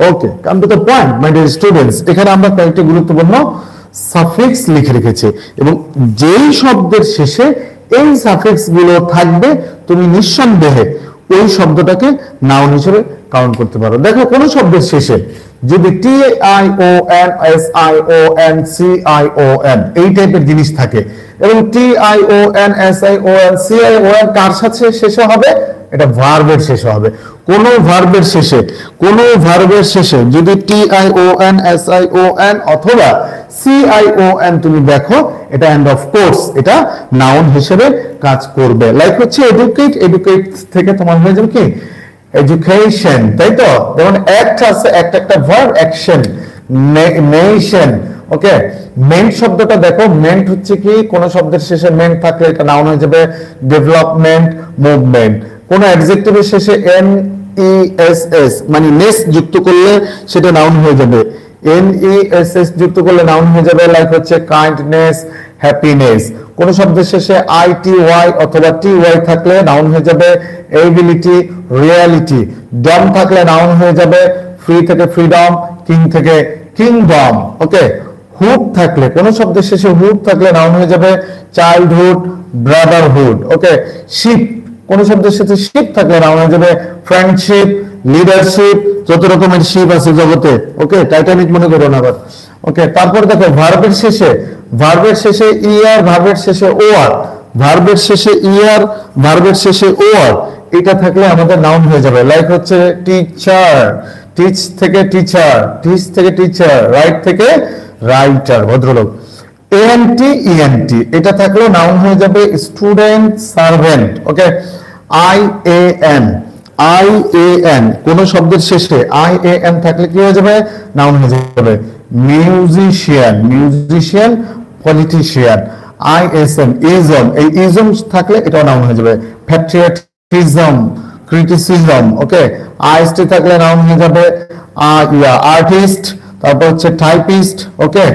Okay, come to the point my dear students. এখানে আমরা কয়েকটি গুরুত্বপূর্ণ সাফিক্স লিখে রেখেছি এবং যেই শব্দের শেষে এই সাফিক্স গুলো থাকবে তুমি নিঃসন্দেহে ওই শব্দটাকে নাউন হিসেবে কাউন্ট করতে পারো। দেখো কোন শব্দের শেষে যদি T I O N S I O N C I O N এই টাইপের জিনিস থাকে এবং T I O N S I O N C I O N কার সাথে শেষে হবে? এটা ভার্বের শেষে হবে। কোন ভার্বের শেষে যদি T I O N S I O N অথবা সি আই ও এন তুমি দেখো, এটা এন্ড অফ কোর্স, এটা নাউন হিসেবে কাজ করবে। লাইক হচ্ছে এডুকেট, এডুকেট থেকে তোমার হয়ে যাবে কি এডুকেশন, তাই তো? যেমন অ্যাক্ট আছে, একটা ভার্ব, অ্যাকশন, নেশন। ওকে, মেন্ট শব্দটা দেখো, মেন্ট হচ্ছে কি কোন শব্দের শেষে মেন্ট থাকলে এটা নাউন হয়ে যাবে ডেভেলপমেন্ট, মুভমেন্ট। কোন অ্যাডজেক্টিভের শেষে এন ই এস এস মানে নেস যুক্ত করলে সেটা নাউন হয়ে যাবে, এন ই এস এস যুক্ত করলে নাউন হয়ে যাবে। লাইক হচ্ছে কাইন্ডনেস, হ্যাপিনেস। কোন শব্দের শেষে আই টি ওয়াই অথবা টি ওয়াই থাকলে নাউন হয়ে যাবে এবিলিটি, রিয়ালিটি। ডম থাকলে নাউন হয়ে যাবে ফ্রি থেকে ফ্রিডম, কিং থেকে কিংডম। ওকে, হুড থাকলে কোন শব্দের শেষে হুড থাকলে নাউন হয়ে যাবে চাইল্ডহুড, ব্রাদারহুড। ওকে, শিপ কোন শব্দের সাথে শিপ থাকলে নাউন হয়ে যাবে ফ্রেন্ডশিপ, লিডারশিপ। যত রকমের শিপ আছে জগতে, ওকে, টাইটানিক মনে করো না আবার। ওকে, তারপর দেখো ভার্বের শেষে ইআর, ভার্বের শেষে ওআর, ভার্বের শেষে ইআর, ভার্বের শেষে ওআর, এটা থাকলে আমাদের নাউন হয়ে যাবে। লাইক হচ্ছে টিচার, টিচ থেকে টিচার, টিচ থেকে টিচার, রাইট থেকে রাইটার, ভদ্রলোক। এএনটি, ইএনটি এটা থাকলে নাউন হয়ে যাবে student, servant. Okay, I A N, I A N কোন শব্দের শেষে আই এ এন থাকলে কি হয়ে যাবে? নাউন হয়ে যাবে musician, musician, politician. I S M, ism, এই ইজম থাকলে এটাও নাউন হয়ে যাবে প্যাট্রিয়টিজম, ক্রিটিসিজম। ওকে, আইএসটি থাকলে নাউন হয়ে যাবে আর্টিস্ট, তারপর হচ্ছে টাইপিস্ট। ওকে,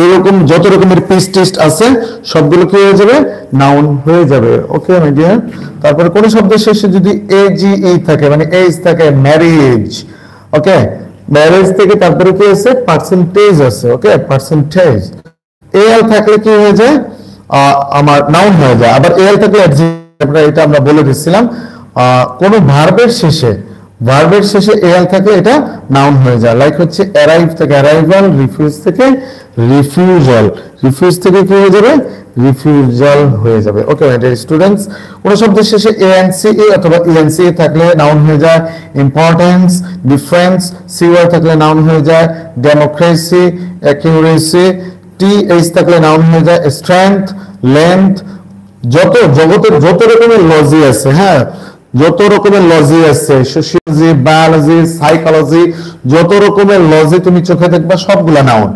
এরকম যত রকমের পিস্টিস্ট আছে সবগুলো কি হয়ে যাবে? নাউন হয়ে যাবে। ওকে মাই ডিয়ার, তারপরে কোন শব্দের শেষে যদি এজিই থাকে মানে এজ থাকে, ম্যারেজ। ওকে, ম্যারেজ থেকে তারপরে কি আছে? পার্সেন্টেজ আছে। ওকে, পার্সেন্টেজ। এল থাকলে কি হয়ে যায়? আমার নাউন হয়ে যায়। আবার এল থাকলে অ্যাডজেক্টিভ, এটা আমরা বলে দিচ্ছিলাম। কোন ভার্বের শেষে এল থাকে এটা নাউন হয়ে যায়। লাইক হচ্ছে অ্যারাইভ থেকে অ্যারাইভাল, রিফিউজ থেকে রিফিউজাল, রিফিউজ থেকে কি হয়ে যাবে? রিফিউজাল হয়ে যাবে। ওকে মাই ডিয়ার স্টুডেন্টস, কোন শব্দের শেষে এএনসিই অথবা ইএনসিই থাকলে নাউন হয়ে যায় ইম্পর্টেন্স, ডিফারেন্স। সিওয়াই থাকলে নাউন হয়ে যায় ডেমোক্রেসি, অ্যাকিউরেসি। টিএইচ থাকলে নাউন হয়ে যায় স্ট্রেংথ, লেন্থ। জগতের যত রকমের লজি আছে, হ্যাঁ, যত রকমের লজি আছে, সোশিয়োলজি, বায়োলজি, সাইকোলজি, যত রকমের লজি তুমি চোখে দেখবা সবগুলা নাউন।